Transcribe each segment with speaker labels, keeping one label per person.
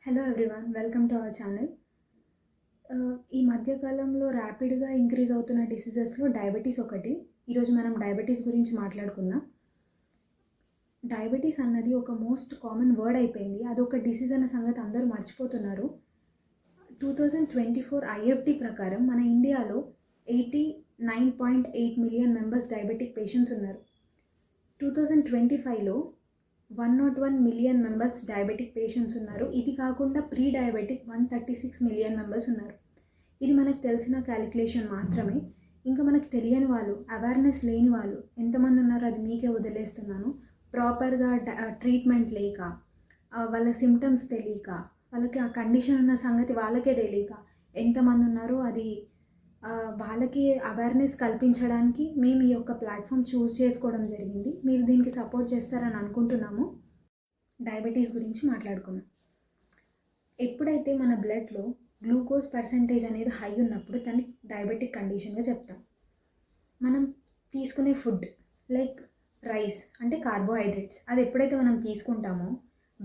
Speaker 1: Hello everyone, welcome to our channel. ఈ మధ్యకాలంలో ర్యాపిడ్గా increase అవుతున్న డిసీజెస్లో డయాబెటీస్ ఒకటి. ఈరోజు మనం డయాబెటీస్ గురించి మాట్లాడుకుందాం. డయాబెటీస్ అన్నది ఒక మోస్ట్ కామన్ వర్డ్ అయిపోయింది. అదొక డిసీజ్ అన్న సంగతి అందరూ మర్చిపోతున్నారు. 2024 ఐఎఫ్డి ప్రకారం మన ఇండియాలో 89.8 మిలియన్ మెంబర్స్ డయాబెటిక్ పేషెంట్స్ ఉన్నారు. 2025లో 101 మిలియన్ మెంబర్స్ డయాబెటిక్ పేషెంట్స్ ఉన్నారు. ఇది కాకుండా ప్రీ డయాబెటిక్ 136 మిలియన్ మెంబర్స్ ఉన్నారు. ఇది మనకు తెలిసిన క్యాలిక్యులేషన్ మాత్రమే. ఇంకా మనకు తెలియని వాళ్ళు, అవేర్నెస్ లేని వాళ్ళు ఎంతమంది ఉన్నారో అది మీకే వదిలేస్తున్నాను. ప్రాపర్గా ట్రీట్మెంట్ లేక, వాళ్ళ సిమ్టమ్స్ తెలియక, వాళ్ళకి ఆ కండిషన్ ఉన్న సంగతి వాళ్ళకే తెలియక ఎంతమంది ఉన్నారో అది వాళ్ళకి అవేర్నెస్ కల్పించడానికి మేము ఈ యొక్క ప్లాట్ఫామ్ చూస్ చేసుకోవడం జరిగింది. మీరు దీనికి సపోర్ట్ చేస్తారని అనుకుంటున్నాము. డయాబెటీస్ గురించి మాట్లాడుకుందాం. ఎప్పుడైతే మన బ్లడ్లో గ్లూకోజ్ పర్సంటేజ్ అనేది హై ఉన్నప్పుడు దాన్ని డయాబెటిక్ కండిషన్గా చెప్తాం. మనం తీసుకునే ఫుడ్ లైక్ రైస్ అంటే కార్బోహైడ్రేట్స్, అది ఎప్పుడైతే మనం తీసుకుంటామో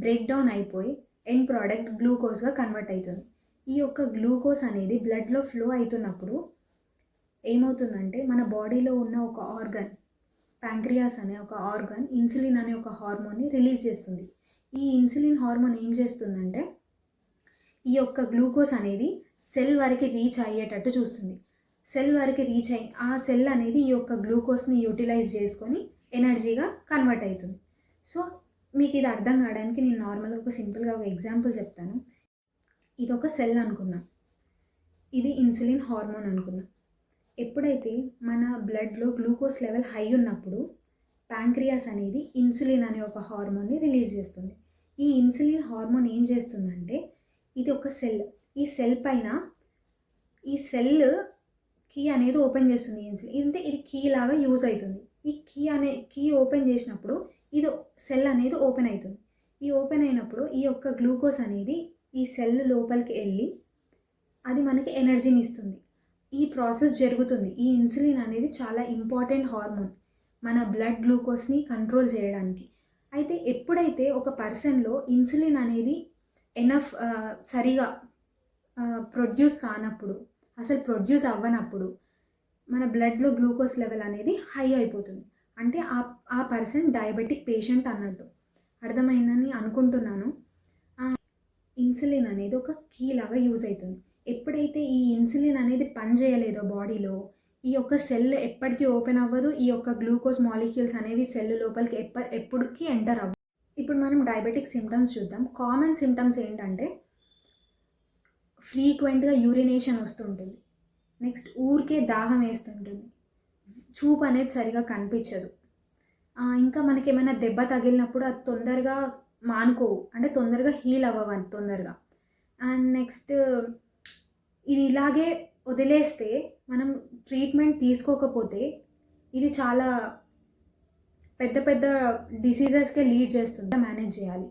Speaker 1: బ్రేక్ డౌన్ అయిపోయి ఎండ్ ప్రోడక్ట్ గ్లూకోజ్గా కన్వర్ట్ అవుతుంది. ఈ యొక్క గ్లూకోజ్ అనేది బ్లడ్లో ఫ్లో అవుతున్నప్పుడు ఏమవుతుందంటే మన బాడీలో ఉన్న ఒక ఆర్గన్, ప్యాంక్రియాస్ అనే ఒక ఆర్గన్ ఇన్సులిన్ అనే ఒక హార్మోన్ని రిలీజ్ చేస్తుంది. ఈ ఇన్సులిన్ హార్మోన్ ఏం చేస్తుందంటే ఈ యొక్క గ్లూకోజ్ అనేది సెల్ వరకు రీచ్ అయ్యేటట్టు చూస్తుంది. సెల్ వరకు రీచ్ అయ్యి ఆ సెల్ అనేది ఈ యొక్క గ్లూకోజ్ని యూటిలైజ్ చేసుకొని ఎనర్జీగా కన్వర్ట్ అవుతుంది. సో మీకు ఇది అర్థం కావడానికి నేను నార్మల్గా ఒక సింపుల్గా ఒక ఎగ్జాంపుల్ చెప్తాను. ఇది ఒక సెల్ అనుకుందాం, ఇది ఇన్సులిన్ హార్మోన్ అనుకుందాం. ఎప్పుడైతే మన బ్లడ్లో గ్లూకోజ్ లెవెల్ హై ఉన్నప్పుడు ప్యాంక్రియాస్ అనేది ఇన్సులిన్ అనే ఒక హార్మోన్ని రిలీజ్ చేస్తుంది. ఈ ఇన్సులిన్ హార్మోన్ ఏం చేస్తుందంటే, ఇది ఒక సెల్, ఈ సెల్ పైన ఈ సెల్ కీ అనేది ఓపెన్ చేస్తుంది. ఇన్సులిన్ అంటే ఇది కీ లాగా యూజ్ అవుతుంది. ఈ కీ ఓపెన్ చేసినప్పుడు ఇది సెల్ అనేది ఓపెన్ అవుతుంది. ఈ ఓపెన్ అయినప్పుడు ఈ యొక్క గ్లూకోజ్ అనేది ఈ సెల్ లోపలికి వెళ్ళి అది మనకి ఎనర్జీని ఇస్తుంది. ఈ ప్రాసెస్ జరుగుతుంది. ఈ ఇన్సులిన్ అనేది చాలా ఇంపార్టెంట్ హార్మోన్ మన బ్లడ్ గ్లూకోజ్ని కంట్రోల్ చేయడానికి. అయితే ఎప్పుడైతే ఒక పర్సన్లో ఇన్సులిన్ అనేది ఎనఫ్ సరిగా ప్రొడ్యూస్ కానప్పుడు, అసలు ప్రొడ్యూస్ అవ్వనప్పుడు మన బ్లడ్లో గ్లూకోజ్ లెవెల్ అనేది హై అయిపోతుంది. అంటే ఆ పర్సన్ డయాబెటిక్ పేషెంట్ అన్నట్టు. అర్థమైందని అనుకుంటున్నాను. ఇన్సులిన్ అనేది ఒక కీ లాగా యూజ్ అవుతుంది. ఎప్పుడైతే ఈ ఇన్సులిన్ అనేది పనిచేయలేదో బాడీలో, ఈ యొక్క సెల్ ఎప్పటికీ ఓపెన్ అవ్వదు. ఈ యొక్క గ్లూకోజ్ మాలిక్యూల్స్ అనేవి సెల్ లోపలికి ఎప్పటికీ ఎంటర్ అవ్వదు. ఇప్పుడు మనం డయాబెటిక్ సిమ్టమ్స్ చూద్దాం. కామన్ సిమ్టమ్స్ ఏంటంటే ఫ్రీక్వెంట్గా యూరినేషన్ వస్తుంటుంది, నెక్స్ట్ ఊరికే దాహం వేస్తుంటుంది, చూపు అనేది సరిగా కనిపించదు, ఇంకా మనకి ఏమైనా దెబ్బ తగిలినప్పుడు అది తొందరగా మానుకోవు, అంటే తొందరగా హీల్ అవ్వవు తొందరగా. అండ్ నెక్స్ట్ ఇది ఇలాగే వదిలేస్తే, మనం ట్రీట్మెంట్ తీసుకోకపోతే ఇది చాలా పెద్ద పెద్ద డిసీజెస్కే లీడ్ చేస్తుంది. మేనేజ్ చేయాలి.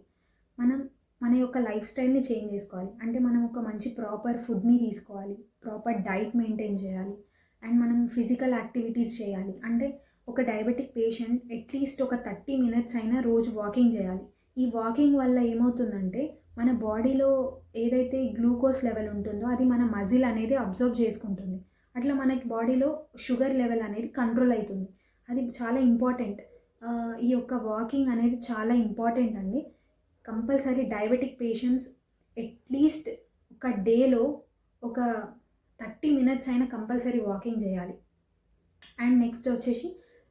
Speaker 1: మనం మన యొక్క లైఫ్ స్టైల్ని చేంజ్ చేసుకోవాలి. అంటే మనం ఒక మంచి ప్రాపర్ ఫుడ్ని తీసుకోవాలి, ప్రాపర్ డైట్ మెయింటైన్ చేయాలి, అండ్ మనం ఫిజికల్ యాక్టివిటీస్ చేయాలి. అంటే ఒక డయాబెటిక్ పేషెంట్ అట్లీస్ట్ ఒక 30 మినిట్స్ అయినా రోజు వాకింగ్ చేయాలి. ఈ వాకింగ్ వల్ల ఏమవుతుందంటే మన బాడీలో ఏదైతే గ్లూకోజ్ లెవెల్ ఉంటుందో అది మన మజిల్ అనేది అబ్జర్వ్ చేసుకుంటుంది. అట్లా మనకి బాడీలో షుగర్ లెవెల్ అనేది కంట్రోల్ అవుతుంది. అది చాలా ఇంపార్టెంట్. ఈ యొక్క వాకింగ్ అనేది చాలా ఇంపార్టెంట్ అండి. కంపల్సరీ డయాబెటిక్ పేషెంట్స్ అట్లీస్ట్ ఒక డేలో ఒక 30 మినిట్స్ అయినా కంపల్సరీ వాకింగ్ చేయాలి. అండ్ నెక్స్ట్ వచ్చేసి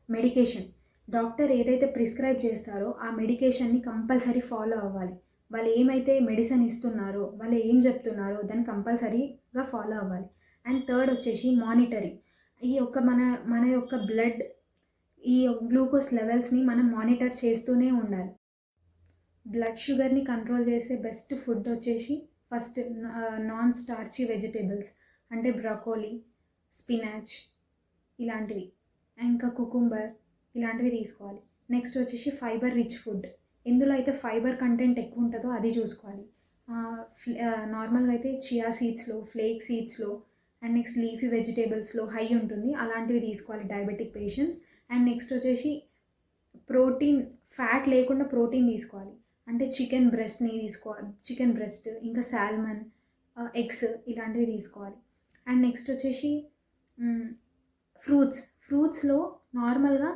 Speaker 1: మెడికేషన్. డాక్టర్ ఏదైతే ప్రిస్క్రైబ్ చేస్తారో ఆ మెడికేషన్ని కంపల్సరీ ఫాలో అవ్వాలి. వాళ్ళు ఏమైతే మెడిసిన్ ఇస్తున్నారో, వాళ్ళు ఏం చెప్తున్నారో దాన్ని కంపల్సరీగా ఫాలో అవ్వాలి. అండ్ థర్డ్ వచ్చేసి మానిటరింగ్. ఈ యొక్క మన యొక్క బ్లడ్, ఈ గ్లూకోజ్ లెవెల్స్ని మనం మానిటర్ చేస్తూనే ఉండాలి. బ్లడ్ షుగర్ని కంట్రోల్ చేసే బెస్ట్ ఫుడ్ వచ్చేసి ఫస్ట్ నాన్ స్టార్చీ వెజిటేబుల్స్ అంటే బ్రకోలీ, స్పినాచ్ ఇలాంటివి, ఇంకా కుకుంబర్ ఇలాంటివి తీసుకోవాలి. నెక్స్ట్ వచ్చేసి ఫైబర్ రిచ్ ఫుడ్. ఎందులో అయితే ఫైబర్ కంటెంట్ ఎక్కువ ఉంటుందో అది చూసుకోవాలి. నార్మల్గా అయితే చియా సీడ్స్లో, ఫ్లేక్ సీడ్స్లో అండ్ నెక్స్ట్ లీఫీ వెజిటేబుల్స్లో హై ఉంటుంది, అలాంటివి తీసుకోవాలి డయాబెటిక్ పేషెంట్స్. అండ్ నెక్స్ట్ వచ్చేసి ప్రోటీన్, ఫ్యాట్ లేకుండా ప్రోటీన్ తీసుకోవాలి. అంటే చికెన్ బ్రెస్ట్ని తీసుకోవాలి, చికెన్ బ్రెస్ట్, ఇంకా సాల్మన్, ఎగ్స్ ఇలాంటివి తీసుకోవాలి. అండ్ నెక్స్ట్ వచ్చేసి ఫ్రూట్స్లో నార్మల్గా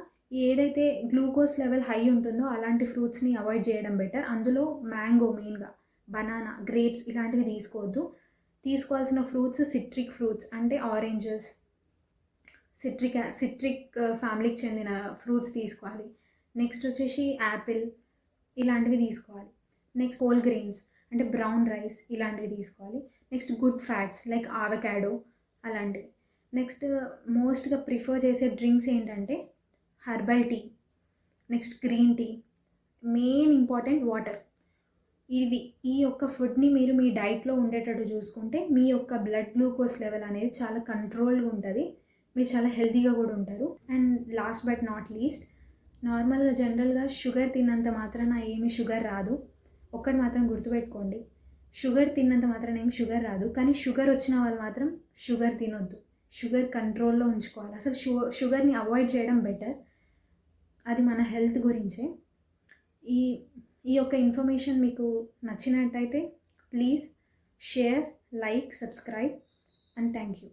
Speaker 1: ఏదైతే గ్లూకోజ్ లెవెల్ హై ఉంటుందో అలాంటి ఫ్రూట్స్ని అవాయిడ్ చేయడం బెటర్. అందులో మ్యాంగో మెయిన్గా, బనానా, గ్రేప్స్ ఇలాంటివి తీసుకోవద్దు. తీసుకోవాల్సిన ఫ్రూట్స్ సిట్రిక్ ఫ్రూట్స్ అంటే ఆరెంజెస్, సిట్రిక్ ఫ్యామిలీకి చెందిన ఫ్రూట్స్ తీసుకోవాలి. నెక్స్ట్ వచ్చేసి యాపిల్ ఇలాంటివి తీసుకోవాలి. నెక్స్ట్ హోల్ గ్రెయిన్స్ అంటే బ్రౌన్ రైస్ ఇలాంటివి తీసుకోవాలి. Next good fats like avocado అలాంటివి. నెక్స్ట్ మోస్ట్గా ప్రిఫర్ చేసే డ్రింక్స్ ఏంటంటే herbal tea, next green tea, main important water. ఈ యొక్క ఫుడ్ని మీరు మీ డైట్లో ఉండేటట్టు చూసుకుంటే మీ యొక్క బ్లడ్ గ్లూకోజ్ లెవెల్ అనేది చాలా కంట్రోల్గా ఉంటుంది, మీరు చాలా హెల్తీగా కూడా ఉంటారు. And last but not least, నార్మల్గా జనరల్గా షుగర్ తిన్నంత మాత్రాన ఏమి షుగర్ రాదు. ఒక్కటి మాత్రం గుర్తుపెట్టుకోండి, షుగర్ తిన్నంత మాత్రాన ఏమి షుగర్ రాదు. కానీ షుగర్ వచ్చిన వాళ్ళు మాత్రం షుగర్ తినొద్దు, షుగర్ కంట్రోల్లో ఉంచుకోవాలి. అసలు షుగర్ని అవాయిడ్ చేయడం బెటర్, అది మన హెల్త్ గురించే. ఈ యొక్క ఇన్ఫర్మేషన్ మీకు నచ్చినట్టయితే please share, like, subscribe and thank you.